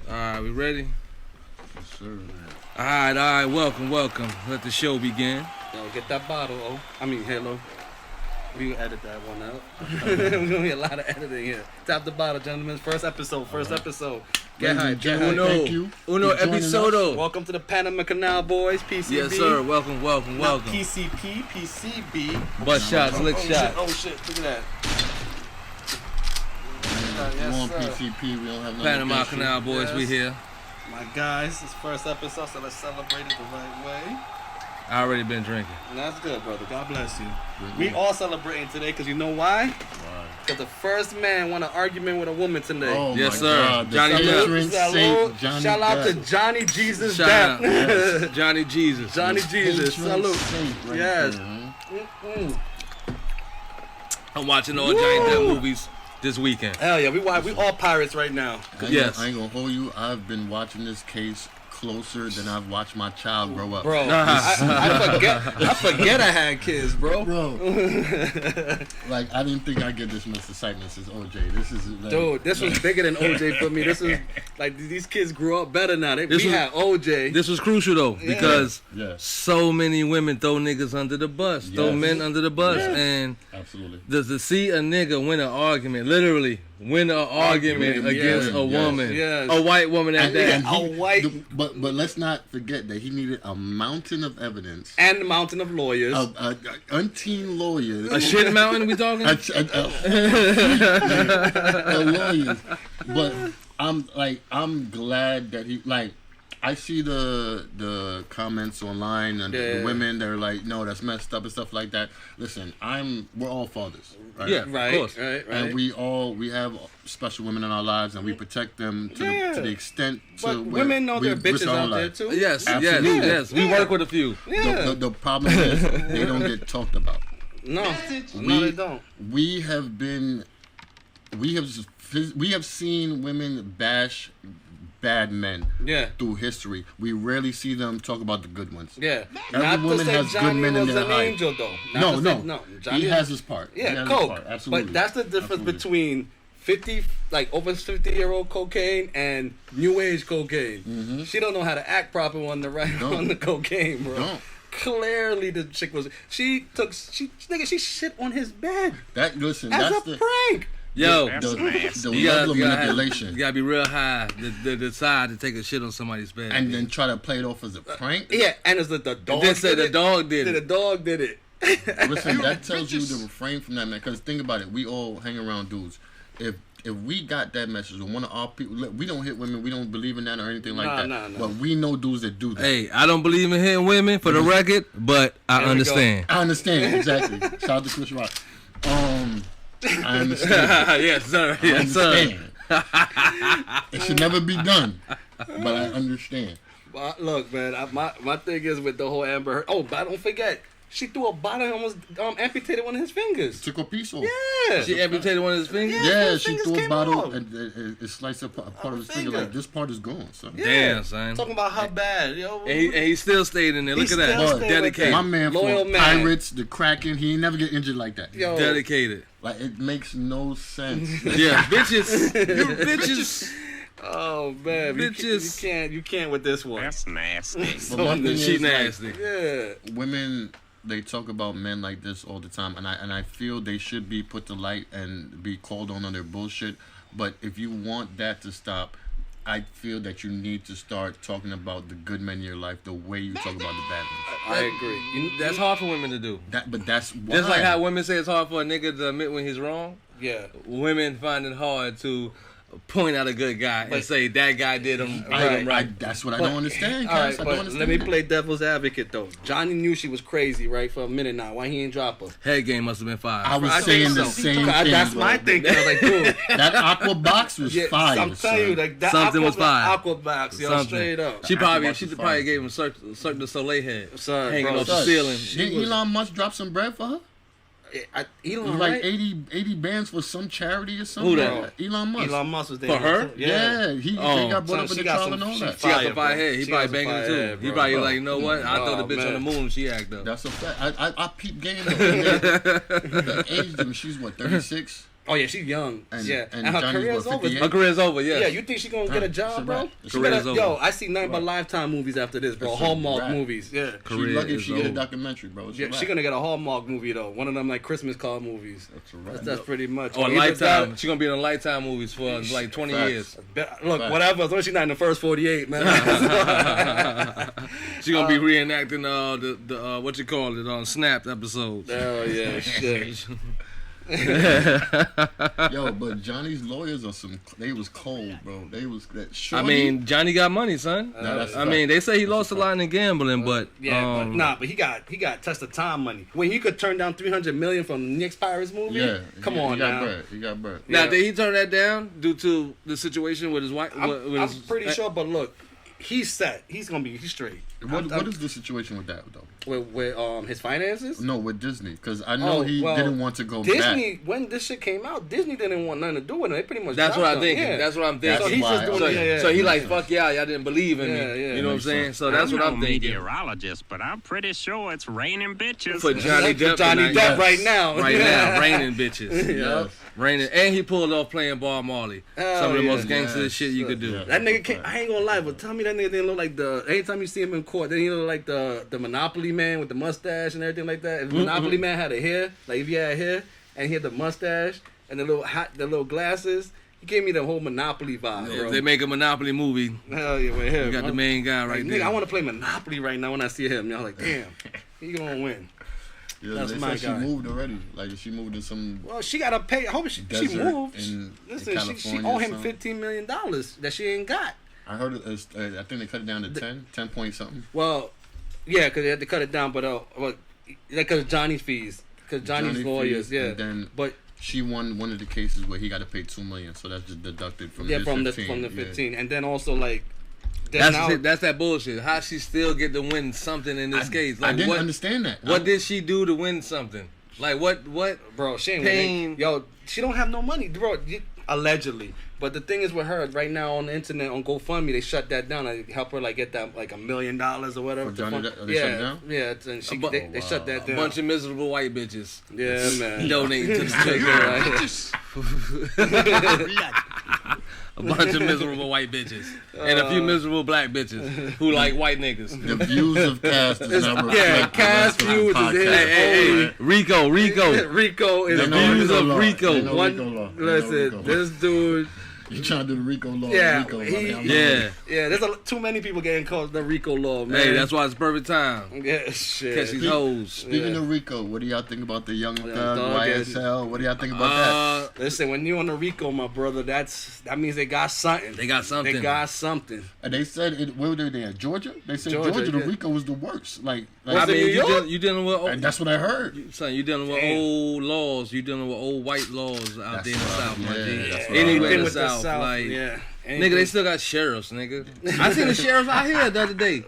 Alright, we ready? Yes, sir, man. Alright, welcome. Let the show begin. Yo, get that bottle, Halo. We can edit that one out. We're gonna be a lot of editing here. Tap the bottle, gentlemen. First episode. Get hype, get hype. Thank you. Uno episodo. Welcome to the Panama Canal Boys, PCB. Yes, sir. Welcome. Not PCP, PCB. Butt shots, lick shots. Oh shit, look at that. Yes, on PCP, we don't have no Panama Canal Boys, we here. My guys, it's first episode, so let's celebrate it the right way. I already been drinking. That's good, brother. God bless you. Mm-hmm. We all celebrating today because you know why? Why? Because the first man won an argument with a woman today. Oh, Yes, my sir. God. Johnny Depp. Shout out to Johnny Jesus Shout out. Depp. Yes. Johnny Jesus. Johnny Jesus. Salute. Right Yes. there, I'm watching all Johnny Depp movies this weekend. Hell yeah, we all pirates right now. Yes. I ain't gonna hold you. I've been watching this case closer than I've watched my child grow up. Bro, I forget I had kids, bro. Like, I didn't think I'd get this much excitement since OJ. This is like, Dude, this was bigger than OJ for me. This is like these kids grew up better now. We had OJ. This was crucial though because Yeah. so many women throw niggas under the bus, throw Yes. men under the bus, Yes. and Absolutely. to see a nigga win an argument, literally win an argument against a woman, Yes. a white woman at that. But let's not forget that he needed a mountain of evidence. And the mountain of lawyers. Umpteen lawyers. A shit mountain we talking? Lawyers. But I'm glad that he I see the comments online and the women that are like, no, that's messed up and stuff like that. Listen, we're all fathers, right? Yeah, right, of course. right. And we have special women in our lives, and we protect them to the extent. But women know there are bitches out there too. Yes, Absolutely. yes. We work with a few. Yeah. The problem is they don't get talked about. No, they don't. We have seen women bash bad men through history. We rarely see them talk about the good ones. Yeah. Every Not woman to say has Johnny good men in was their an life. angel though. No. Johnny He has his part. Yeah, coke. Absolutely. But that's the difference Absolutely. between over 50-year-old cocaine and new age cocaine. Mm-hmm. She don't know how to act proper on the cocaine, bro. Don't. Clearly the chick she shit on his bed. That's As the a prank. Yo, the you level of gotta manipulation. you gotta be real high to decide to take a shit on somebody's bed. And then try to play it off as a prank. Yeah, and it's the dog. Then say the dog did it. The dog did it. Listen, that tells you to refrain from that, man. Because think about it, we all hang around dudes. If we got that message, or one of our people, look, we don't hit women, we don't believe in that or anything like that. No. But we know dudes that do that. Hey, I don't believe in hitting women for the record, but I understand. I understand exactly. Shout out to Chris Rock. I understand. Yes, sir. I Yes, sir. understand. It should never be done, but I understand. But look, man, my thing is with the whole Amber Heard. Oh, but don't forget, she threw a bottle and almost amputated one of his fingers. Took a piece off. Yeah. She amputated one of his fingers? Yeah, his she fingers threw a came bottle off. and it sliced up a part of his finger. finger. Like, this part is gone, son. Yeah. Damn, son. Talking about how bad, yo. And he still stayed in there. Look He at that. still stayed Dedicated. My man Loyal for man. Pirates, the Kraken, he ain't never get injured like that. Yo. Dedicated. Like, it makes no sense. Yeah, bitches. You bitches. Oh man, Bitches. you can't with this one. That's nasty. But my thing She is, like, nasty. Yeah. women, they talk about men like this all the time, and I feel they should be put to light and be called on their bullshit. But if you want that to stop, I feel that you need to start talking about the good men in your life the way you talk about the bad ones. I agree. That's hard for women to do. But that's why. Just like how women say it's hard for a nigga to admit when he's wrong, Yeah. women find it hard to point out a good guy and say that guy did him right. That's what I don't understand. All right, Cass. I but don't understand let me that. play devil's advocate though. Johnny knew she was crazy, right, for a minute now. Why he ain't drop her? Head game must have been fire. I was I saying think the so. same thing. That's bro. my thing. I was like, dude, That aqua box was fire. I'm telling you, son. like that Something was fire. Aqua box, yo, Something. straight up. She probably Aqua box was gave him Cirque du Soleil head Son, hanging bro, off the Son, ceiling. Didn't Elon Musk drop some bread for her? It Elon, was like right? 80 bands for some charity or something. Who that? Elon Musk. Elon Musk was there For her? Yeah, they got brought Son, up in she the got trial some- and all she that. She got Fire, some fire bro. head. He She probably got banging some it fire too. head, He bro. probably Bro. like, you know what? I throw the bitch man. on the moon. She act up. That's a fact. I peep game though. They aged him. She's what, 36? Oh yeah, she's young. And and her Johnny's career's what, over. 58? Her career's over. Yeah. Yeah, you think she gonna get a job, bro? Career's over. Yo, I see nothing but Lifetime movies after this, bro. That's a Hallmark wrap. movies. Yeah. She Career lucky if is she get a over. documentary, bro. It's a Yeah, wrap. she gonna get a Hallmark movie though. One of them like Christmas card movies. That's a wrap. That's pretty much. Or Either Lifetime. that- She gonna be in a Lifetime movies for like 20 Facts. years. Look, Facts. whatever. As long as she's not in the first 48, man. She gonna be reenacting the what you call it Snapped episodes. Oh yeah, shit. Yo, but Johnny's lawyers are they was cold, bro. They was that I shorty. mean, Johnny got money, son. that's a I mean, fact. they say he lost a lot in gambling, but Yeah, but he got test of time money. When he could turn down $300 million from the Knicks Pirates movie. yeah, come he on got now. bread. He got bread. now Yeah. did he turn that down due to the situation with his wife? I'm pretty sure, but look, he's set. He's straight. What is the situation with that though? With his finances? No, with Disney, because I know he well, didn't want to go Disney, back. when this shit came out, Disney didn't want nothing to do with it. They pretty much That's dropped what I'm him. thinking. Yeah. That's what I'm thinking. So he's just doing So, it. so he like, fuck y'all didn't believe in Yeah, me. yeah. You know what I'm Makes saying? sense. So that's what I'm thinking. Meteorologist, but I'm pretty sure it's raining bitches. For Johnny That's for Depp, Johnny tonight. Depp right now. Right now, raining bitches. Yes. Raining, and he pulled off playing Bob Marley. Hell Some of the yeah. most gangster Yes. shit you could do. Yeah. That nigga can't, I ain't gonna lie, but tell me that nigga didn't look like anytime you see him in court, then he look like the Monopoly man with the mustache and everything like that. If Monopoly man had a hair, like if he had hair and he had the mustache and the little glasses, he gave me the whole Monopoly vibe, bro. If they make a Monopoly movie, Hell yeah, with him. you got the main guy right Like, there. nigga, I want to play Monopoly right now when I see him. Y'all like, damn, he gonna win. Yeah, That's they my said guy. she moved already. Like she moved to some. Well, she gotta pay. I hope she Desert moved. in Listen, she California owe or him something. $15 million that she ain't got. I heard it. I think they cut it down to 10 point something. Well, yeah, because they had to cut it down, but because Johnny's fees, because Johnny's Johnny lawyers, fees, yeah. and then But she won one of the cases where he got to pay $2 million, so that's just deducted from his from 15. the yeah. 15, and then also like, then now, That's that bullshit. How she still get to win something in this case? Like I didn't what? understand that. What did she do to win something? Like what? bro, she ain't Pain. winning. Yo, she don't have no money, bro. Allegedly. But the thing is with her right now on the internet on GoFundMe, they shut that down. They help her like get that like $1 million or whatever. For to Johnny fund- Depp? They shut it down? Yeah, and she, they shut that A down. bunch of miserable white bitches Yeah, man. donating to the straight girl. A bunch of miserable white bitches and a few miserable black bitches who like white niggas. The views of Cass does not reflect Yeah, the Cass rest of the views is podcast. his Hey, Rico. Rico is They The know views Rico of law. Rico. They know one. Rico law. They know Listen, Rico law. this dude. You trying to do the Rico law? Yeah, Rico, he- I'm Yeah. Yeah, there's too many people getting called the Rico law, man. Hey, that's why it's perfect time. Yeah, shit. Catch these hoes. Speaking Yeah. of Rico, what do y'all think about the Young Thug, Thug YSL? What do y'all think about that? Listen, when you on the Rico, my brother, that means they got something. They got something. They got something. And they said, where were they at? Georgia? They said Georgia, Georgia, the yeah. Rico was the worst. I Was it mean, New York? you dealing with And that's what I heard. son, you dealing with Damn. old laws. You dealing with old white laws out there in the South, my G. That's what I Anywhere in heard. the with South, like yeah. nigga, they still got sheriffs, nigga. I seen the sheriff out here the other day.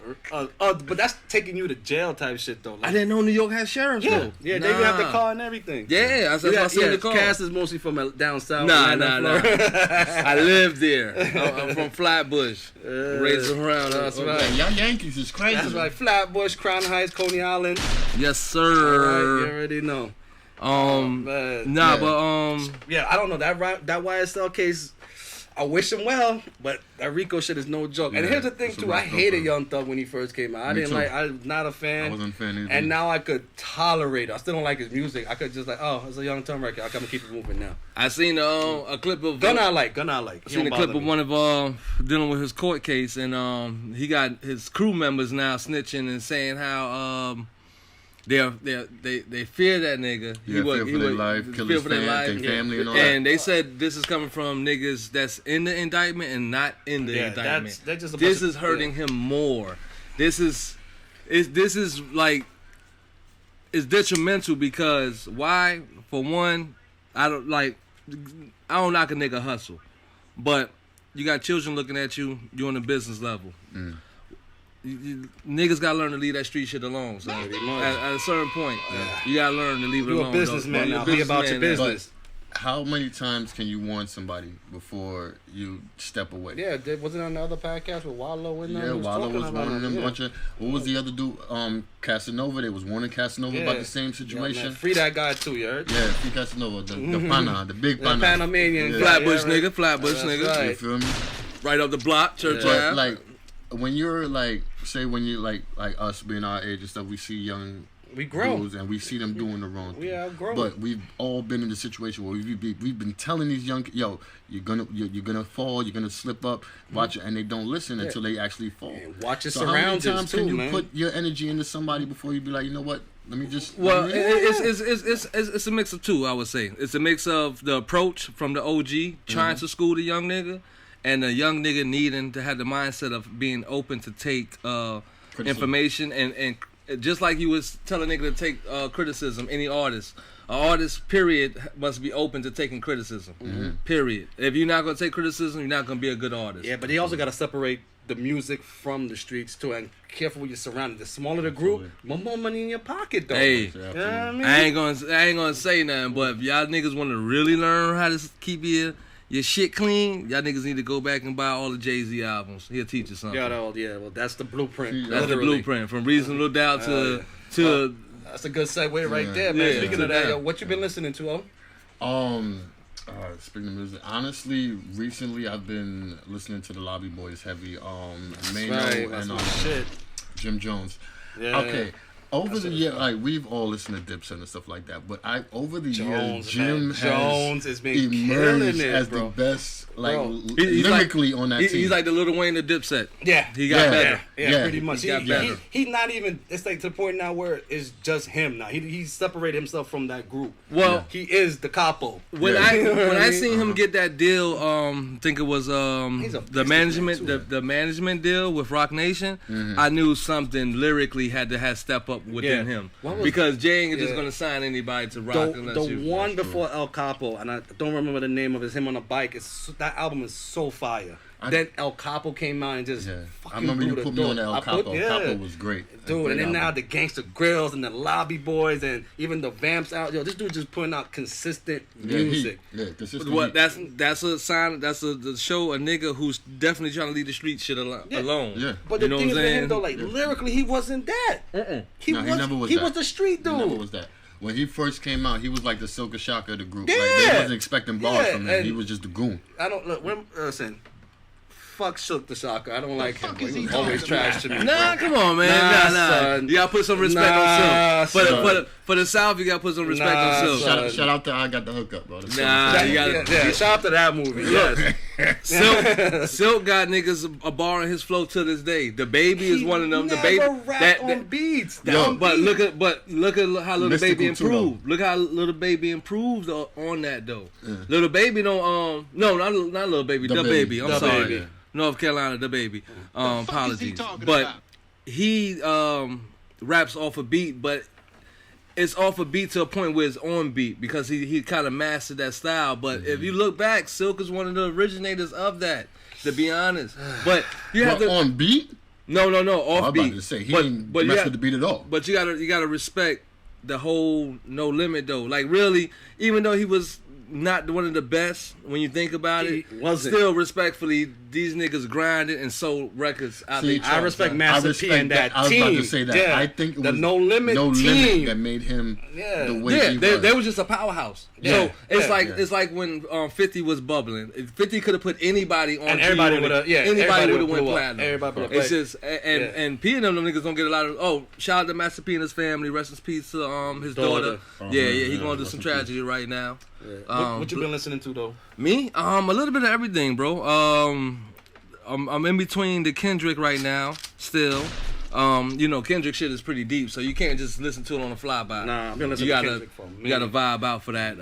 But that's taking you to jail type shit though. Like, I didn't know New York had sheriffs yeah, though. yeah, they have the Nah. car and everything. Yeah, that's why I seen the car. Cass is mostly from down south. Nah. Florida. I lived there. I'm from Flatbush. Raised around. That's Okay. right. Y'all Yankees is crazy. That's right. Flatbush, Crown Heights, Coney Island. Yes, All right, you sir. already know. Nah, Man. Yeah. but Yeah, I don't know that YSL case. I wish him well, but that Rico shit is no joke. And Yeah, here's the thing it's a too, I wrap-up, hated bro. Young Thug when he first came out. Me too. I'm not a fan. I wasn't a fan either. And now I could tolerate it. I still don't like his music. I could just like, oh, it's a Young Thug record. I can keep it moving now. I seen a clip of Gun I like. I seen a clip of one of dealing with his court case, and he got his crew members now snitching and saying how they fear that nigga. Yeah, fear for their life, kill his family and all that. And they said this is coming from niggas that's in the indictment and not in the indictment. That's just a This bunch is of- hurting him more. This is like it's detrimental because why? For one, I don't knock a nigga hustle, but you got children looking at you. You're on the business level. Niggas gotta learn to leave that street shit alone. So at a certain point, you gotta learn to leave it You alone. a businessman You're now. Be about your businessman now. business. how many times can you warn somebody before you step away? Yeah, wasn't on the other podcast with Wallow in there? Yeah, Wallow was warning them. Yeah. Bunch of what was the other dude? Casanova. They was warning Casanova about the same situation. Yeah, free that guy too, you heard? Yeah, free Casanova, the pana, the big pana, Panamanian, Flatbush right. nigga, Flatbush nigga. Right. You feel me? Right up the block, Church But Ave. like when you're like, say when you like us being our age and stuff, we see young We grow. dudes and we see them doing the wrong thing. We are growing. But we've all been in the situation where we've been telling these young, yo, you're gonna fall, you're gonna slip up, watch it, and they don't listen until they actually fall. And watch your So how many surroundings times too, can you man. put your energy into somebody before you be like, you know what? Let me just. Well, let me- it's a mix of two. I would say it's a mix of the approach from the OG trying to school the young nigga, and the young nigga needing to have the mindset of being open to take information and just like you was telling a nigga to take criticism. Any artist, an artist period must be open to taking criticism. Period. If you're not gonna take criticism, you're not gonna be a good artist. Yeah, but they also got to separate the music from the streets too, and careful with your surroundings. The smaller the group, more money in your pocket though. Hey, you know what I mean? I ain't gonna say nothing, but if y'all niggas want to really learn how to keep your shit clean, y'all niggas need to go back and buy all the Jay-Z albums. He'll teach you something. Well, that's the blueprint. That's the literally. blueprint from Reasonable Doubt to That's a good segue right there, man. Yeah. Speaking of that, yo, what you been listening to, Speaking of music, honestly, recently I've been listening to the Lobby Boys heavy. Mano That's and my shit. Jim Jones. Yeah. Okay. Over the year, like we've all listened to Dipset and stuff like that, but over the years, Jim Jones has been emerged killing it, as bro. the best, like Bro. He's lyrically on that team. he's like the Lil Wayne of Dipset. Yeah. He got better. Yeah, pretty much. He got better. He's not even. It's like to the point now where it's just him now. He separated himself from that group. Well, He is the capo. when Yeah. I seen him get that deal, think it was He's a the beast management man, too. the management deal with Rock Nation. I knew something lyrically had to have step up within Yeah. him What was- because Jay ain't just Yeah. gonna sign anybody to rock unless The you. one before El Capo, and I don't remember the name of it, him on a bike. That album is so fire. Then El Capo came out and just Yeah. fucking I remember you blew the put me on the door. El Capo. Yeah. Capo was great. Dude, Great and then now album. the Gangsta Grills and the Lobby Boys and even the Vamps out. Yo, this dude just putting out consistent music. Consistent What heat. that's a sign. That's the show a nigga who's definitely trying to leave the street shit alone. Yeah. But You the know thing what is I'm with him saying? though, like lyrically, he wasn't that. He No, he never was He that. was the street dude. He never was that. When he first came out, he was like the Silka Shaka of the group. Yeah. Like they wasn't expecting bars Yeah, from him. He and- was just a goon. I don't look. Listen, fuck Shook the Shocker. I don't like him. fuck is He he was always talking trash to me. Nah, bro. come on, man. Nah, Nah. son. You gotta put some respect Nah, on Silk. son. For the South, you gotta put some respect Nah, on Silk. son. Shout out to I Got the Hookup, bro. The Nah, Silka you Shaka. gotta- Yeah, shout out to that movie. Yes. Silk got niggas a bar in his flow to this day. The Baby is He one of them. The never Baby rapped on beats. Yo, but look at how Little Mystical Baby too, though. improved. Look how Little Baby improved on that though. Little Baby don't no not Little Baby, The the Baby. baby. I'm The sorry. Baby. North Carolina, the Baby. fuck is he Apologies. talking But about? he raps off a beat, but it's off a beat to a point where it's on beat because he kind of mastered that style. But if you look back, Silk is one of the originators of that. To be honest, but you have But to on beat? no I off was about beat. to say, he but didn't but you mess got- with the beat at all. But you gotta respect the whole No Limit though. Like really, even though he was not one of the best when you think about it, He wasn't. still respectfully, these niggas grinded and sold records out See, there. I respect Master P and that I was team. about to say that. Yeah. I think it the was No Limit No team. Limit that made him Yeah. the way Yeah, he they was. was just a powerhouse. Yeah. So it's Yeah. like Yeah. it's like when 50 was bubbling. If 50 could have put anybody on, And everybody TV, would've- yeah, anybody everybody would have went blew up. platinum. Everybody blew up. It's But- just and P and them niggas don't get a lot of. Oh, shout out to Master P and his family. Rest in peace to his daughter. Yeah, he going through some tragedy right now. What you been listening to though? Me, a little bit of everything, bro. I'm in between the Kendrick right now, still. Kendrick shit is pretty deep, so you can't just listen to it on the flyby. Nah, I've been listening you to gotta, Kendrick for a minute. You gotta vibe out for that.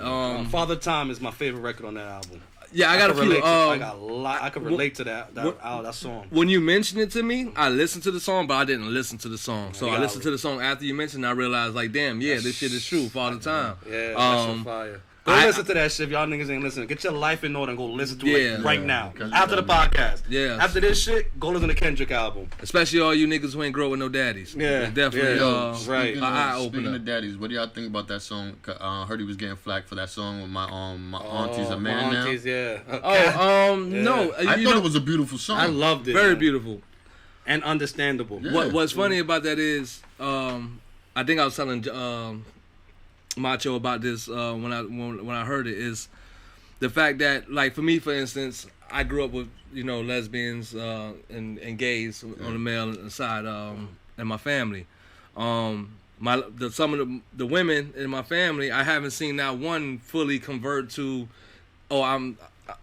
Father Time is my favorite record on that album. Yeah, I got a can few. relate to- I got a lot. I can relate to that what- that song. When you mentioned it to me, I listened to the song, but I didn't listen to the song. So You I got listened it. to the song after you mentioned it, I realized, like, damn, yeah, this shit is true for all the time. Yeah, that's so fire. Go listen to that shit if y'all niggas ain't listening. Get your life in order and go listen to it right now. Yeah. After the podcast. Yeah. After this shit, go listen to Kendrick album. Especially all you niggas who ain't grow with no daddies. Yeah. It's definitely right. an eye opener. Speaking of daddies, what do y'all think about that song? I heard he was getting flack for that song with my auntie's a man now. Aunties, yeah. No. I thought it was a beautiful song. I loved it. Very beautiful. And understandable. Yeah. What's funny about that is, I think I was telling Macho about this when I heard it, is the fact that, like, for me, for instance, I grew up with lesbians and gays on the male side in my family. Some of the women in my family, I haven't seen not one fully convert to,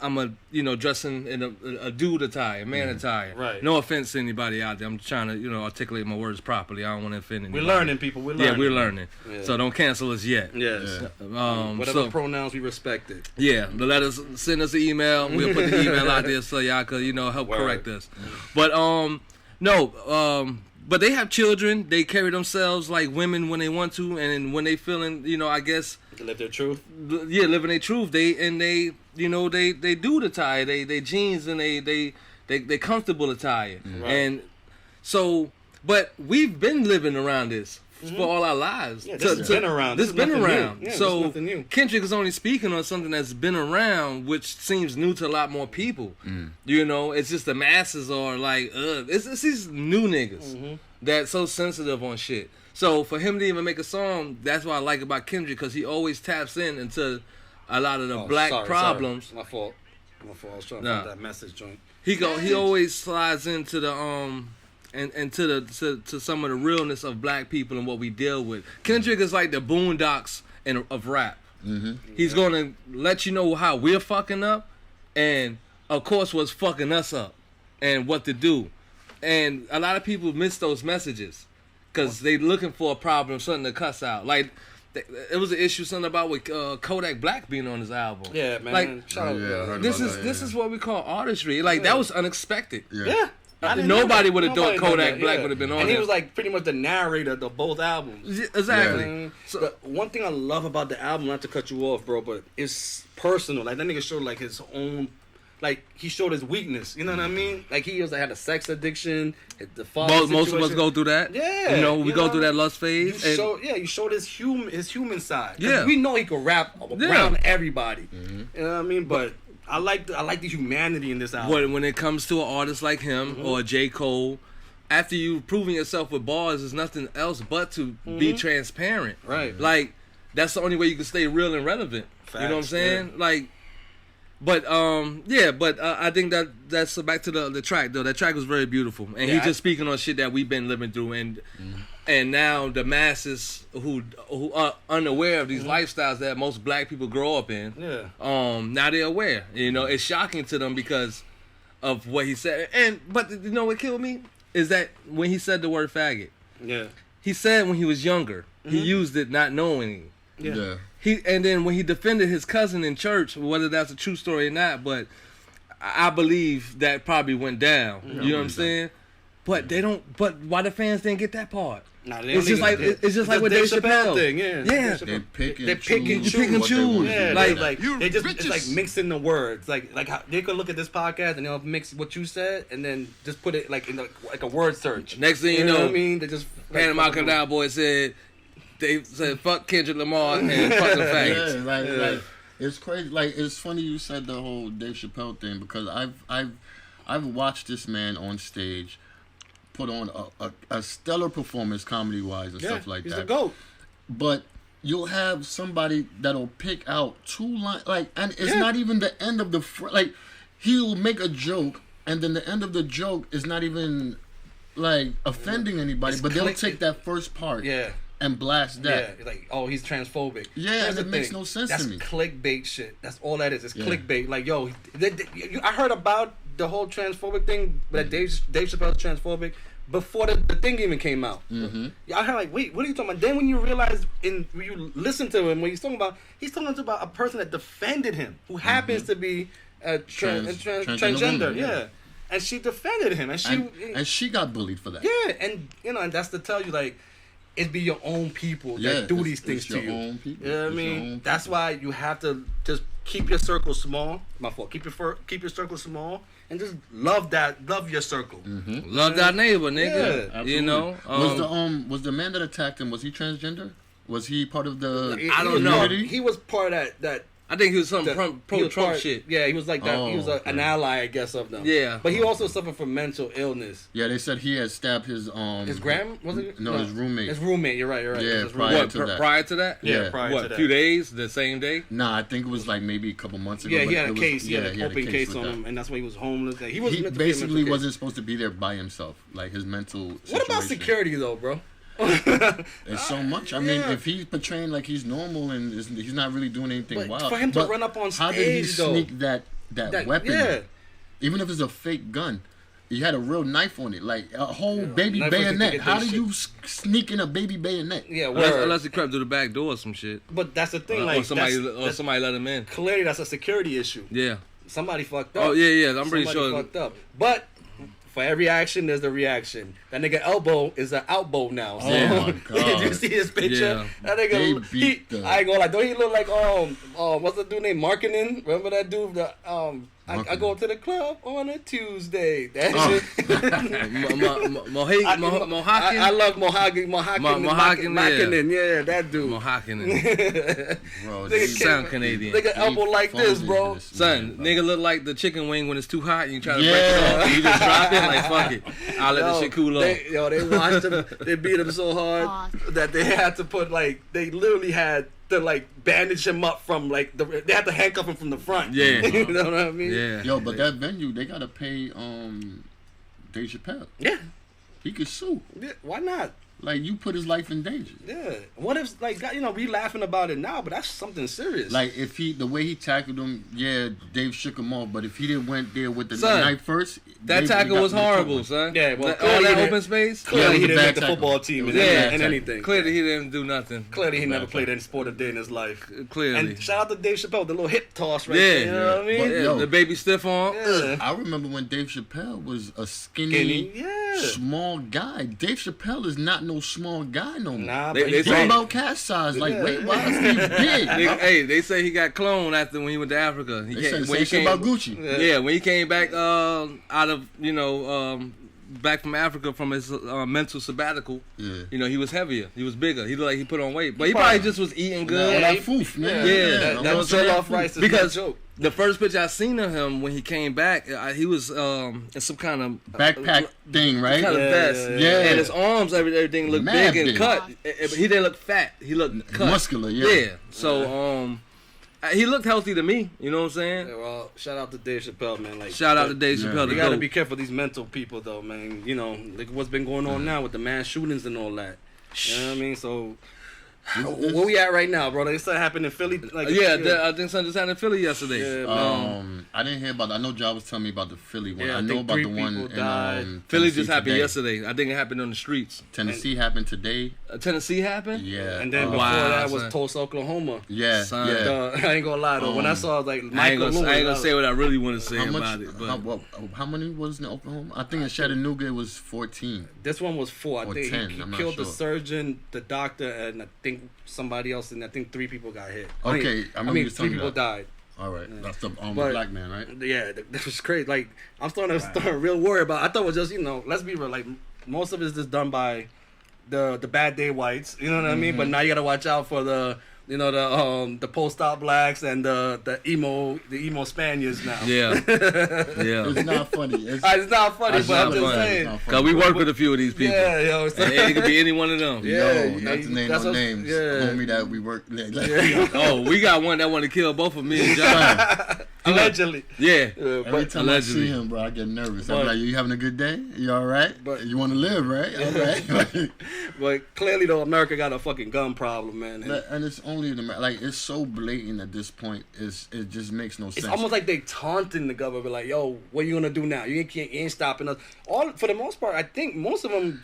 I'm a dressing in a dude attire, man attire. Right. No offense to anybody out there. I'm trying to articulate my words properly. I don't want to offend anybody. We're learning, people. We're learning. Yeah, we're learning. Yeah. So don't cancel us yet. Yes. Whatever pronouns we respect it. Yeah, send us an email. We'll put the email out there so y'all could help correct us. But but they have children. They carry themselves like women when they want to, and when they feeling, I guess, They live their truth. Yeah, living their truth. They do the attire. They jeans and they comfortable attire. Right. And so, but we've been living around this for all our lives. Yeah, this has been around. This has been around. Yeah, so this is nothing new. Kendrick is only speaking on something that's been around, which seems new to a lot more people. It's just the masses are like, it's these new niggas that's so sensitive on shit. So for him to even make a song, that's what I like about Kendrick, because he always taps into a lot of the black problems. Sorry. My fault. I was trying to find that message joint. He always slides into the and to some of the realness of black people and what we deal with. Kendrick is like the Boondocks of rap. He's gonna let you know how we're fucking up, and of course what's fucking us up, and what to do. And a lot of people miss those messages because they looking for a problem, something to cuss out. Like it was an issue, something about with Kodak Black being on his album. Yeah, man. Like, shout out. this is what we call artistry. Like that was unexpected. Yeah. Nobody would have thought Kodak Black would have been on and it. he was like pretty much the narrator of both albums. Exactly. Yeah. So one thing I love about the album, not to cut you off, bro, but it's personal. Like that nigga showed like his own, like he showed his weakness. You know what I mean? Like he had a sex addiction. The most of us go through that. Yeah. We go through that lust phase. You showed his human side. Yeah. We know he could rap around everybody. You know what I mean? But I like the humanity in this album. When it comes to an artist like him or J. Cole, after you proving yourself with bars, there's nothing else but to be transparent. Right. Like that's the only way you can stay real and relevant. Facts, you know what I'm saying? yeah. Like, but I think that's back to the track though. That track was very beautiful, and he's just speaking on shit that we've been living through, and now the masses who are unaware of these lifestyles that most black people grow up in, now they're aware. It's shocking to them because of what he said. But you know what killed me is that when he said the word faggot, he said when he was younger, he used it not knowing. Yeah. And then when he defended his cousin in church, whether that's a true story or not, but I believe that probably went down. You know what I'm saying? But they don't. But why the fans didn't get that part? Nah, it's just like with Dave Chappelle thing. Yeah. They pick and choose. Yeah, like they just it's like mixing the words. Like how they could look at this podcast and they'll mix what you said and then just put it like in like a word search. Next thing you know, what I mean, they just Panama Canal Boy said. They said fuck Kendrick Lamar and fucking faggots. Like it's crazy. Like it's funny you said the whole Dave Chappelle thing because I've watched this man on stage put on a stellar performance comedy wise and stuff like he's that. a GOAT. But you'll have somebody that'll pick out two lines and it's not even the end of the like he'll make a joke and then the end of the joke is not even like offending anybody, but they'll take that first part. Yeah. And blast that. Yeah, like, oh, he's transphobic. Yeah, and it makes no sense to me. That's clickbait shit. That's all that is. It's clickbait. Like, yo, I heard about the whole transphobic thing, but Dave Chappelle's transphobic before the thing even came out. I heard like, wait, what are you talking about? Then when you realize, when you listen to him, when he's talking about a person that defended him, who happens to be a transgender. Yeah. And she defended him, and she got bullied for that. Yeah, and and that's to tell you like. it be your own people Yeah, that do it's- these things it's to your you. own people. You know what I It's your mean? own That's people. why you have to just keep your circle small. My fault. Keep your circle small and just love your circle. Love that neighbor, nigga. Yeah, you know. Was the man that attacked him? Was he transgender? Was he part of the? I don't was know. part- He was part of that. I think he was some he pro was Trump part- shit. Yeah, he was like that. He was Oh, an ally, I guess, of them. Yeah. But he also suffered from mental illness. Yeah, they said he had stabbed his His grand was it? No, his roommate. His roommate. You're right. Yeah, His prior roommate. to that. Prior to that? Yeah, prior What, to a that. few days? The same day? Nah, I think it was like maybe a couple months ago. Yeah, he but had it a was- case. He had yeah, an open case with on that. him, and that's why he was homeless. He was He meant to be a basically mental case. wasn't supposed to be there by himself. Like his mental. What about situation. security though, bro? It's so much. I mean, Yeah. if he's portraying like he's normal and he's not really doing anything But wild. for him to But run up on how did he stage, though, sneak that weapon? Yeah. Even if it's a fake gun, he had a real knife on it, like a whole baby knife was to bayonet. get How that do shit. you sneak in a baby bayonet? Yeah, Unless, word. unless he crept through the back door or some shit. But that's the thing, Or like somebody somebody let him in. clearly that's a security issue. Yeah. Somebody fucked up. Oh, yeah. I'm pretty Somebody sure. fucked up. But for every action, there's a reaction. That nigga elbow is an elbow now. So, Oh my God. Did you see his picture? Yeah. That They nigga, beat the- I ain't gonna lie. Don't he look like what's the dude named Markkinen? Remember that dude? The I go to the club on a Tuesday. That Oh. shit. Mohawken. I love Mohawken. Markkinen. Yeah, that dude. Mohawken. Bro, Nigga they- Sound Canadian. Nigga elbow like this, funded bro. this Son, man, bro. nigga look like the chicken wing when it's too hot and you try to break Yeah. it off. You just drop it like fuck it. I'll let the shit cool off. They watched him. They beat him so hard Aw. that they had to put they literally had to bandage him up from they had to handcuff him from the front. Yeah. You know what I mean? Yeah. Yo, but that venue, they gotta pay Dave Chappelle. Yeah. He could sue. Yeah, why not? Like, you put his life in danger. Yeah. What if we laughing about it now, but that's something serious. Like, if the way he tackled him, yeah, Dave shook him off. But if he didn't went there with the Son, knife first, That Dave tackle got was in trouble. horrible, son. Yeah, well, all clearly that he open didn't- space. clearly Yeah, it he was a didn't bad make the tackle. football team It was and, a bad and tackle. anything. Clearly, he didn't do nothing. Clearly he Bad never tackle. played any sport a day in his life. Clearly. And shout out to Dave Chappelle, the little hip toss right Yeah. there. You know what I mean? But, Yeah, yo. the baby stiff arm. Yeah. I remember when Dave Chappelle was a Skinny, yeah. small guy. Dave Chappelle is not no small guy no more. Nah, They- but they he say- Think big. about cat size. Like, Yeah. wait, why is he big? Hey, they say he got cloned after when he went to Africa. He They came- said the when same he shit came- about Gucci. Yeah, when he came back out of back from Africa from his mental sabbatical, Yeah. he was heavier, he was bigger, he looked like he put on weight, but he probably- probably just was eating All good. that foof, man. Yeah, that I'm gonna say jollof that rice foof. is Because no joke. the first picture I seen of him when he came back, he was in some kind of Backpack thing, right? kind of Yeah, vest, yeah. and his arms, everything looked Mad big and big. cut. But he didn't look fat. He looked cut. Muscular, yeah. Yeah. So he looked healthy to me. You know what I'm saying? Yeah, well, shout out to Dave Chappelle, man. Shout out to Dave Yeah. Chappelle. You The gotta GOAT. be careful of these mental people, though, man. Like what's been going on now with the mass shootings and all that. You know what I mean? So, where we at right now, bro? They said happened in Philly. Like, I think something just happened in Philly yesterday. Yeah, man. I didn't hear about. I know Job was telling me about the Philly one. Yeah, I I know think about 3 the one people in died. Philly Tennessee just happened today. yesterday. I think it happened on the streets. Tennessee happened today. Tennessee happened? Yeah. And then before Wow, that was son. Tulsa, Oklahoma. Yeah, Son. yeah. I ain't gonna lie though. When I saw like I ain't Michael gonna, Lewis, I ain't gonna was say what I really want to say How much? about it. But How many was in Oklahoma? I think in Chattanooga it was 14. this one was 4. I Or think 10, he I'm not killed the sure. surgeon, the doctor, and I think somebody else, and I think 3 people got hit. Okay, I remember you was 3 telling me people that. died. All right, that's the But- black man, right? Yeah, that was crazy. Like I'm starting to real worry about. I thought it was just let's be real. Like most of it is just done by the bad day whites. You know what I mean? Mm-hmm. But now you gotta watch out for the the post-op blacks and the emo Spaniards now. yeah, yeah. It's not funny. It's It's not funny, It's but not I'm just funny. saying. It's not funny. Cause we work with a few of these people. Yeah, yo. And it could be any one of them. Yeah, No, you know, not to name that's no what- names. yeah. Homie that we work. Oh, we got one that want to kill both of me and John. Allegedly. Yeah. Every But time allegedly. I see him, bro, I get nervous. I'm But- like, you having a good day? You all right? But- You want to live, right? All right. but clearly though, America got a fucking gun problem, man. And and it's only the like it's so blatant at this point. It just makes no sense. it's almost like they taunting the government, like, "Yo, what you gonna do now? You ain't stopping us." For the most part, I think most of them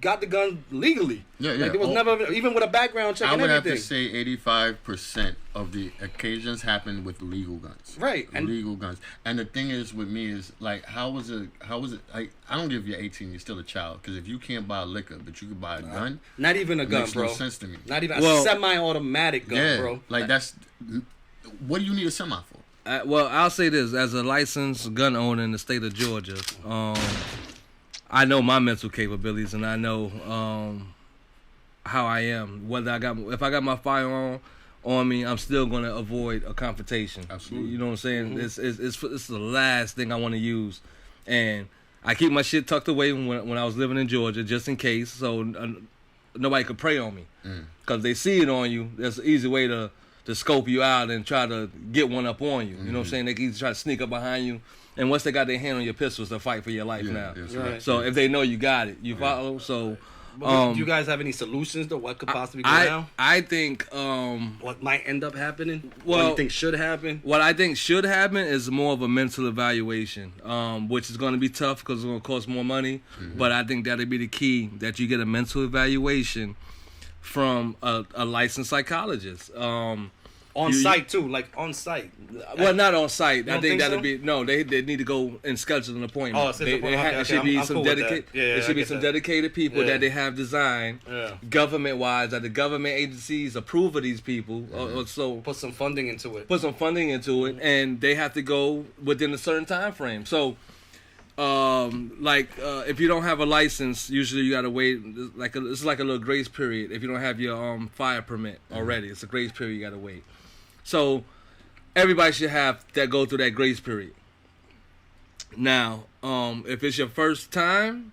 got the gun legally. Yeah. Like there was never, even with a background check I and would everything. have to say 85% of the occasions happen with legal guns. Right. And legal guns. And the thing is with me is like, how was it? Like, I don't give you 18, you're still a child. Because if you can't buy liquor, but you can buy a gun, not even a gun, makes bro. no sense to me. Not even a semi-automatic gun, bro. Like that's what do you need a semi for? Well, I'll say this: as a licensed gun owner in the state of Georgia, I know my mental capabilities, and I know how I am. If I got my firearm on me, I'm still gonna avoid a confrontation. Absolutely. You know what I'm saying? It's the last thing I want to use, and I keep my shit tucked away when I was living in Georgia, just in case, so nobody could prey on me. Because they see it on you, that's an easy way to scope you out and try to get one up on you. You know what I'm saying? They can either try to sneak up behind you, and once they got their hand on your pistols, they'll fight for your life now. Right. So if they know you got it, you follow. So do you guys have any solutions to what could possibly go down? I think What might end up happening? Well, what do you think should happen? what I think should happen is more of a mental evaluation, which is going to be tough because it's going to cost more money. But I think that'll be the key, that you get a mental evaluation from a licensed psychologist. On site too, like on site. Well, not on site. I think think that'll so? be they need to go and schedule an appointment. Oh, schedule an appointment. Okay, It should be I'm some cool with that. dedicated. Yeah, There I should be get some that. dedicated people Yeah. that they have designed, government wise, that the government agencies approve of these people. So Put some funding into it. put some funding into it, and they have to go within a certain time frame. So, if you don't have a license, usually you gotta wait. It's like a little grace period. If you don't have your fire permit already, it's a grace period you gotta wait. So everybody should have that, go through that grace period. Now, if it's your first time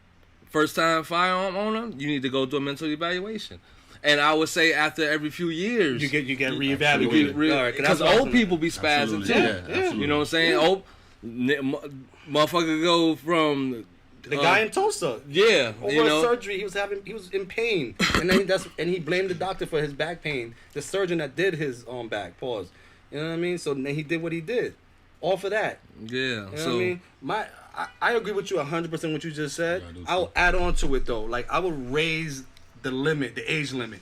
firearm owner, you need to go through a mental evaluation. And I would say after every few years, You get reevaluated. because old people be spazzing too. Absolutely. You know what I'm saying? Old motherfucker go from The guy in Tulsa. yeah, Over you know, a surgery, he was in pain, and then he blamed the doctor for his back pain. The surgeon that did his back. Pause. You know what I mean? So then he did what he did, all for that. yeah. You know So what I mean? I agree with you 100% what you just said. Yeah, I do too. I'll add on to it though. Like I would raise the age limit.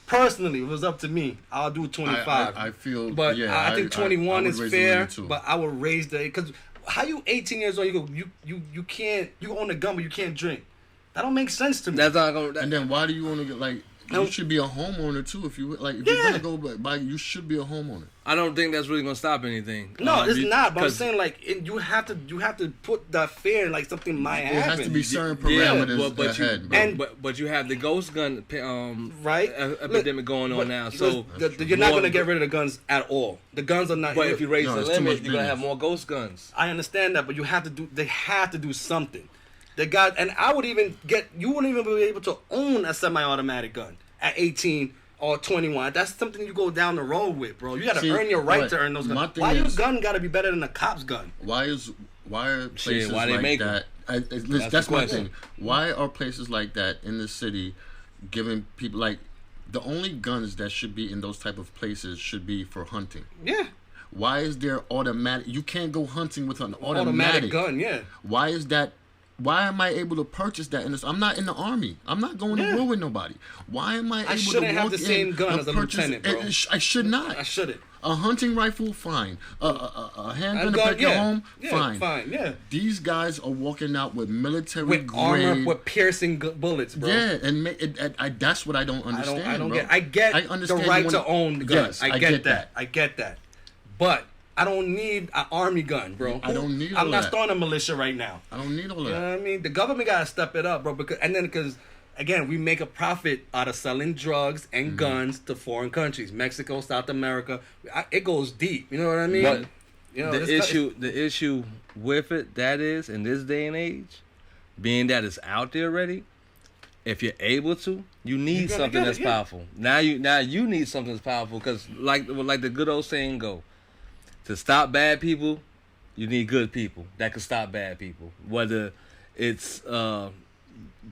Personally, if it was up to me, I'll do 25. I feel, but yeah, I think 21 would is raise the fair. limit too. But I would raise because how you 18 years old? You can't own a gun but you can't drink. That don't make sense to me. that's not gonna. And then why do you want to get like? You should be a homeowner too. If you're gonna go by, you should be a homeowner. I don't think that's really gonna stop anything. No, it's not. But I'm 'cause- saying like you have to put that fear in like something might There happen. has to be certain Yeah, parameters but you ahead, bro. and- but you have the ghost gun Right? epidemic going on But now. So you're not more- gonna get rid of the guns at all. The guns are not. But if you raise No, the it's too limit, much you're gonna have business. more ghost guns. I understand that, but they have to do something. They got, and I would even you wouldn't even be able to own a semi-automatic gun at 18 or 21. That's something you go down the road with, bro. You gotta See, earn your right but to earn those my guns. thing Why your is- gun gotta be better than a cop's gun? Why are places why they like make 'em? that? the That's my question. thing. Why are places like that in the city giving people like the only guns that should be in those type of places should be for hunting? Yeah, Why is there automatic? You can't go hunting with an automatic automatic gun. Yeah, Why is that? Why am I able to purchase that? I'm not in the army. I'm not going to war with nobody. Why am I able to shouldn't have walk the same in gun and as a purchase lieutenant, bro. I should not. I shouldn't. A hunting rifle, fine. A handgun to gun, protect your home, yeah, fine. Yeah, These guys are walking out with military with grade. armor, with piercing bullets, bro. Yeah, and that's what I don't understand. I don't bro. get. I get understand the you right wanna- to own the gun. Yes, I get that. I get that. But I don't need an army gun, bro. I don't need all I'm not that. starting a militia right now. I don't need all You know that. what I mean? The government gotta step it up, bro. Because again, we make a profit out of selling drugs and Mm-hmm. guns to foreign countries, Mexico, South America. It goes deep. You know what I mean? But You know, the issue with it, that is, in this day and age, being that it's out there already, if you're able to, you need gotta something get it, that's yeah. powerful. Now you need something that's powerful, because like the good old saying go, to stop bad people, you need good people that can stop bad people. Whether it's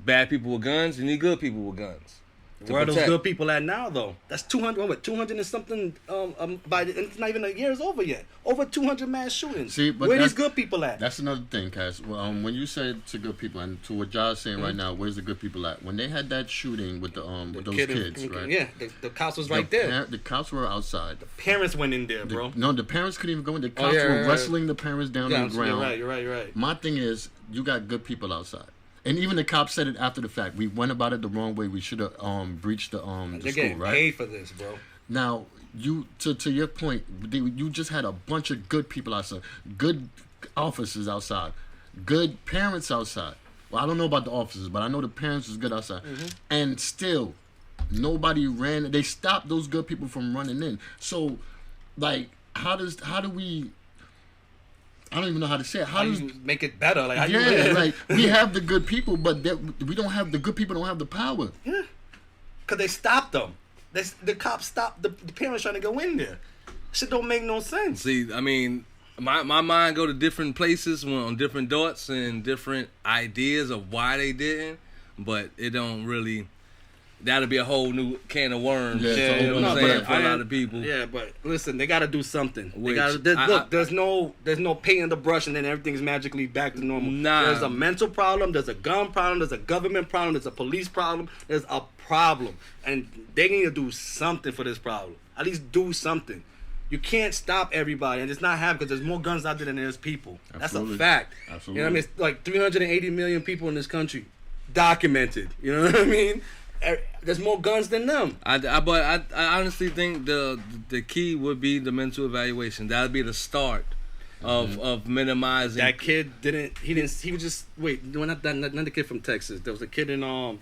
bad people with guns, you need good people with guns. Where are those protect. good people at now, though? That's 200, what, 200 and something, and it's not even a year is over yet. Over 200 mass shootings. See, but where that's- these good people at? That's another thing, Cass. Well, when you said to good people, and to what John's saying right now, where's the good people at? When they had that shooting with with those kids, right? Yeah, the cops was right there. The cops were outside. Parents went in there, bro. No, the parents couldn't even go in. The cops were wrestling the parents down on the ground. You're right. My thing is, you got good people outside. And even the cops said it after the fact. We went about it the wrong way. We should have breached the They're school, getting right? paid for this, bro. Now, you to your point, you just had a bunch of good people outside, good officers outside, good parents outside. Well, I don't know about the officers, but I know the parents was good outside. And still, nobody ran. They stopped those good people from running in. So, like, how do we? I don't even know how to say it. How do you make it better? Like, how you like we have the good people, but we don't have the good people. Don't have the power. Yeah, because they stopped them. The cops stopped the parents trying to go in there. Shit don't make no sense. See, I mean, my mind go to different places on different thoughts and different ideas of why they didn't, but it don't really. That'll be a whole new can of worms. Yeah, you know what I'm saying, for a lot of people. Yeah, but listen, they got to do something. Which, there's no paint in the brush and then everything's magically back to normal. Nah. There's a mental problem. There's a gun problem. There's a government problem. There's a police problem. There's a problem, and they need to do something for this problem. At least do something. You can't stop everybody, and it's not happening because there's more guns out there than there's people. Absolutely. That's a fact. Absolutely. You know what I mean? It's like 380 million people in this country, documented. You know what I mean? There's more guns than them. But I honestly think the key would be the mental evaluation. That'd be the start of minimizing. That kid he was just not the kid from Texas. There was a kid in the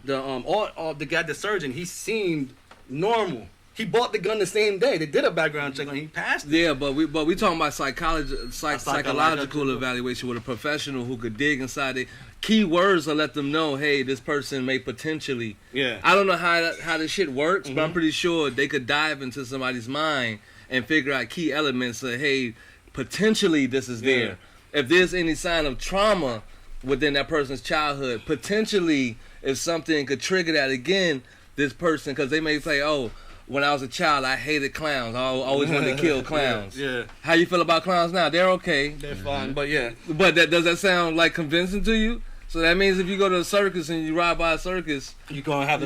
guy, the surgeon. He seemed normal. He bought the gun the same day. They did a background check on him. He passed it. Yeah, but we talking about psychological evaluation with a professional who could dig inside it. Key words to let them know, hey, this person may potentially. Yeah. I don't know how this shit works, but I'm pretty sure they could dive into somebody's mind and figure out key elements of, hey, potentially this is there. If there's any sign of trauma within that person's childhood, potentially if something could trigger that again, this person, because they may say, oh, when I was a child, I hated clowns. I always wanted to kill clowns. Yeah. How you feel about clowns now? They're okay. They're fine, but yeah. But does that sound like convincing to you? So that means if you go to a circus and you ride by a circus, You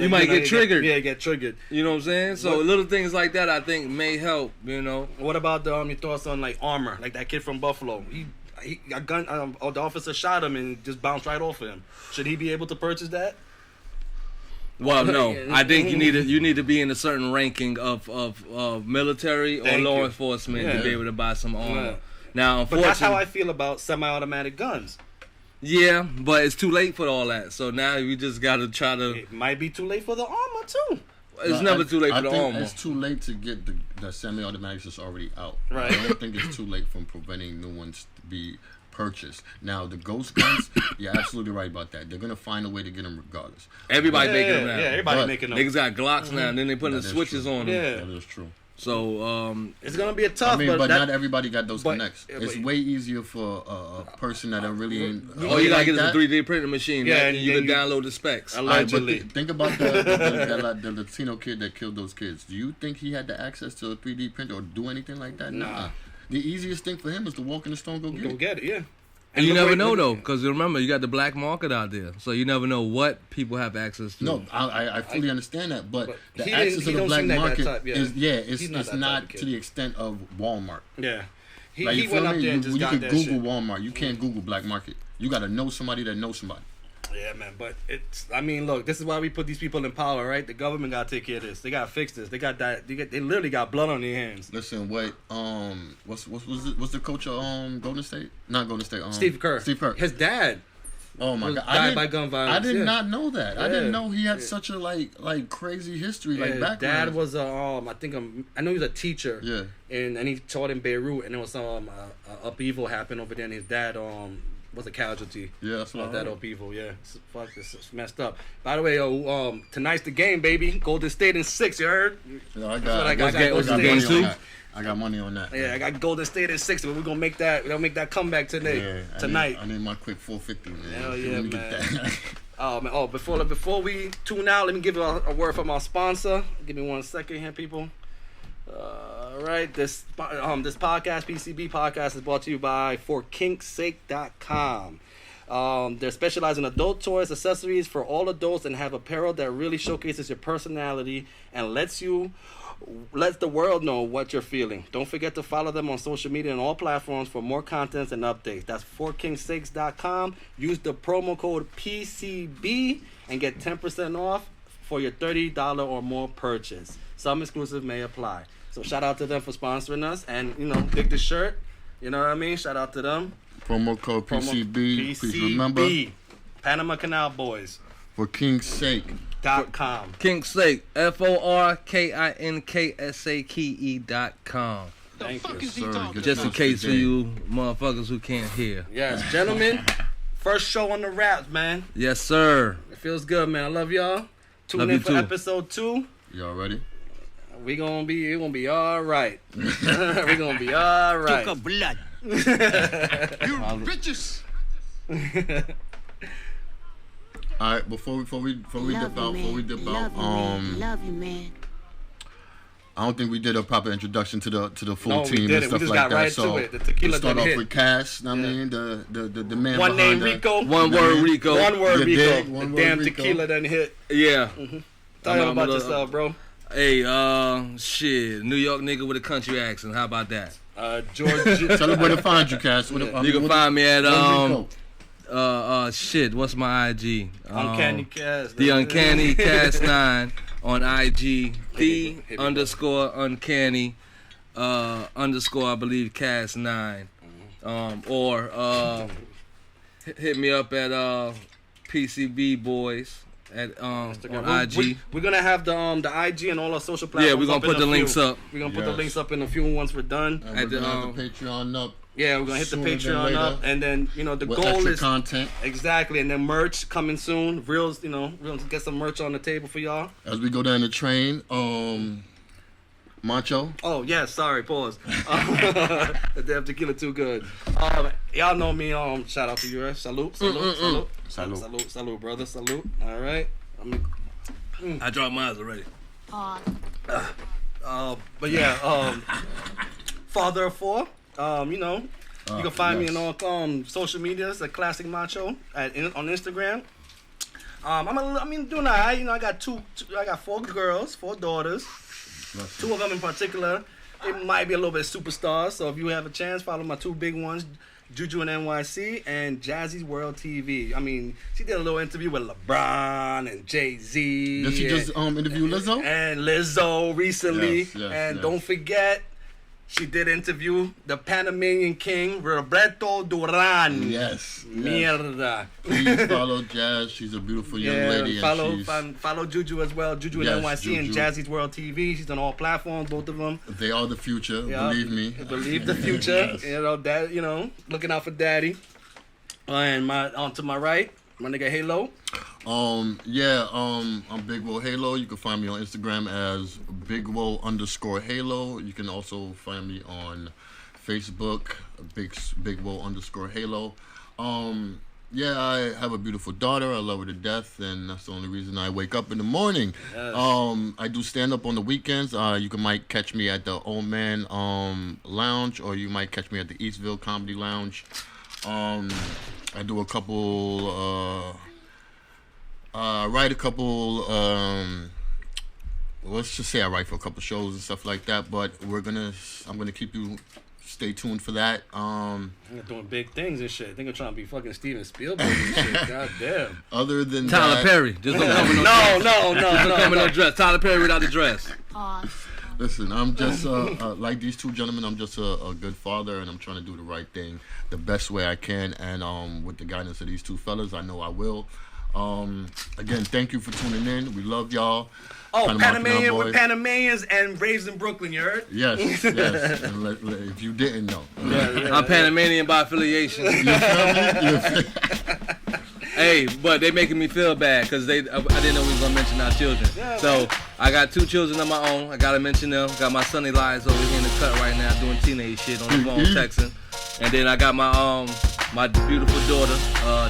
might get triggered. Get triggered. You know what I'm saying? So little things like that, I think, may help. You know. What about your thoughts on like armor? Like that kid from Buffalo. He a gun. The officer shot him and just bounced right off of him. Should he be able to purchase that? Well, no. I think you need to be in a certain ranking of military or law enforcement to be able to buy some armor. Yeah. Now, But that's how I feel about semi-automatic guns. Yeah, but it's too late for all that. So now we just got to try to. It might be too late for the armor too. It's never too late for the I think armor. it's too late to get the semi-automatics that's already out. Right. I don't think it's too late from preventing new ones to be purchased. Now, the ghost guns, you're absolutely right about that. They're going to find a way to get them regardless. Everybody making them now. Yeah, everybody But making them. Niggas got Glocks now, and then they putting the That is switches true. on them. Yeah. That is true. So, It's gonna be a tough. I mean, but not everybody got those but- connects. yeah, It's but- way easier for a person that really ain't. all you gotta like get is a that. 3D printer machine. Yeah, and you can download the specs. All right, but Allegedly. think about the Latino kid that killed those kids. Do you think he had the access to a 3D printer or do anything like that? Nah. The easiest thing for him is to walk in the store and go get Go it. get it, yeah. And you look never where- know though, because remember you got the black market out there, so you never know what people have access to. No, I fully understand that, but the he access didn't- to he the don't black seem like that market type, yeah. is He's it's not that type not of to kid. the extent of Walmart. Yeah. He Like, you went feel up me? there and You just got can that Google shit. Walmart. You can't Google black market. You got to know somebody that knows somebody. Yeah, man, but look, this is why we put these people in power, right? The government got to take care of this. They got to fix this. They literally got blood on their hands. Listen, what's the coach of Golden State? Not Golden State. Steve Kerr. Steve Kerr. His dad. Oh my was God! died by gun violence. I did yeah. not know that. I Yeah. didn't know he had such a like crazy history, Yeah, like his background. dad was I know he was a teacher. Yeah. And he taught in Beirut, and there was some upheaval happened over there, and his dad was a casualty. Yeah, that's what of I that heard. upheaval. Yeah, fuck, it's messed up. By the way, tonight's the game, baby. Golden State in 6. You heard? No, I what got, I got. I got what's Golden game State. two? I got money on that. Yeah, I got Golden State in 6, but we're gonna make that. We're gonna make that comeback today, Yeah, tonight. I need my quick 450, man. Hell Let yeah, me get man. that. Before we tune out, let me give you a word from our sponsor. Give me 1 second here, people. All right, this podcast, PCB podcast, is brought to you by forkinksake.com. They're specialized in adult toys, accessories for all adults, and have apparel that really showcases your personality and lets the world know what you're feeling. Don't forget to follow them on social media and all platforms for more content and updates. That's forkinksakes.com. Use the promo code PCB and get 10% off for your $30 or more purchase. Some exclusive may apply. So shout out to them for sponsoring us, and dig the shirt. You know what I mean? Shout out to them. Promo code PCB. Please remember. Panama Canal Boys. For King's Sake. .com. Kingsake. FORKINKSAKE.com. Thank you. Sir, Just in case for you motherfuckers who can't hear. Yes, gentlemen. First show on the Raps, man. Yes, sir. It feels good, man. I love y'all. Tune Love in you for too. episode 2. Y'all ready? We're gonna be all right. We're gonna be all right. Took a blood. You bitches. All right, before we dip out, love you, man. I don't think we did a proper introduction to the full No, we team and didn't. stuff We just like got that. right So to it. The tequila let's start done off hit. with Cass. I mean, the man One name behind Rico. One word Rico. One word You Rico. dig? One The word damn Rico. tequila done hit. Yeah. Tell them about yourself, bro. Hey, shit. New York nigga with a country accent. How about that? George. Tell them where to find you, Cass. You can find me at shit. What's my IG? Uncanny Cast. The Uncanny Cast 9 on IG. The Hit me, underscore Uncanny underscore I believe Cast 9. Or hit me up at PCB Boys at on IG. We're gonna have the IG and all our social platforms. Yeah, we're gonna up in put the a links few. up. We're gonna put the Yes. links up in a few once we're done. And At we're the, gonna have the Patreon up. Yeah, we're gonna hit the Sooner than Patreon later. up, and then the With goal extra is content. exactly, and then merch coming soon. Reels, we'll get some merch on the table for y'all. As we go down the train, Macho. Oh yeah, sorry, pause. The damn tequila too good. Y'all know me. Shout out to you. Salute, salute, brother, salute. All right. I dropped mine already. But yeah, father of 4. You can find me on all social medias at Classic Macho on Instagram. I'm doing alright. I got I got 4 girls, 4 daughters. 2 of them in particular, they might be a little bit superstars. So if you have a chance, follow my 2 big ones, Juju and NYC, and Jazzy's World TV. I mean, she did a little interview with LeBron and Jay-Z. Did she just interview Lizzo? And Lizzo recently. Yes, And yes. don't forget, she did interview the Panamanian king, Roberto Duran. Yes. Mierda. Please follow Jazz. She's a beautiful young lady. Follow Juju as well. Juju Yes, and NYC and Juju. Jazzy's World TV. She's on all platforms, both of them. They are the future. Yeah. Believe me. Believe the future. Yes. Dad. Looking out for daddy. And to my right, my nigga Halo. I'm Big Woe Halo. You can find me on Instagram as BigWoe_Halo. You can also find me on Facebook, Big Woe_Halo. I have a beautiful daughter. I love her to death, and that's the only reason I wake up in the morning. Yes. I do stand up on the weekends. You might catch me at the Old Man Lounge, or you might catch me at the Eastville Comedy Lounge. I do a couple. Write a couple. Let's just say I write for a couple shows and stuff like that. But I'm gonna keep you. Stay tuned for that. They're doing big things and shit. I think I'm trying to be fucking Steven Spielberg and shit. God damn. Other than Tyler that, Perry. Just don't come with no No. no dress. Tyler Perry without the dress. listen, I'm just like these 2 gentlemen. I'm just a good father, and I'm trying to do the right thing the best way I can. And with the guidance of these 2 fellas, I know I will. Again, thank you for tuning in. We love y'all. Panamanian with Panamanians and Braves in Brooklyn, you heard? Yes. And if you didn't know. I'm Panamanian by affiliation. You feel me? Hey, but they making me feel bad because I didn't know we was gonna mention our children. Yeah, So man. I got 2 children of my own. I gotta mention them. Got my son Elias over here in the cut right now doing teenage shit on the phone texting. And then I got my beautiful daughter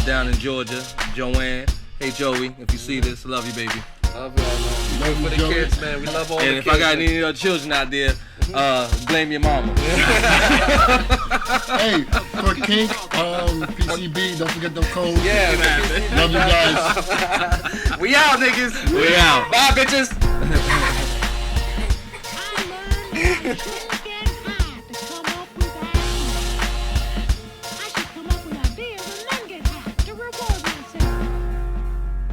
down in Georgia, Joanne. Hey Joey, if you see this, I love you, baby. Love y'all, man. Love For you, the Joey. kids, man. We love all And the if kids. I got man. any other children out there, blame your mama. Hey, for Kink, PCB, don't forget the code. Yeah, man. Love you guys. We out, niggas. We out. Bye, bitches.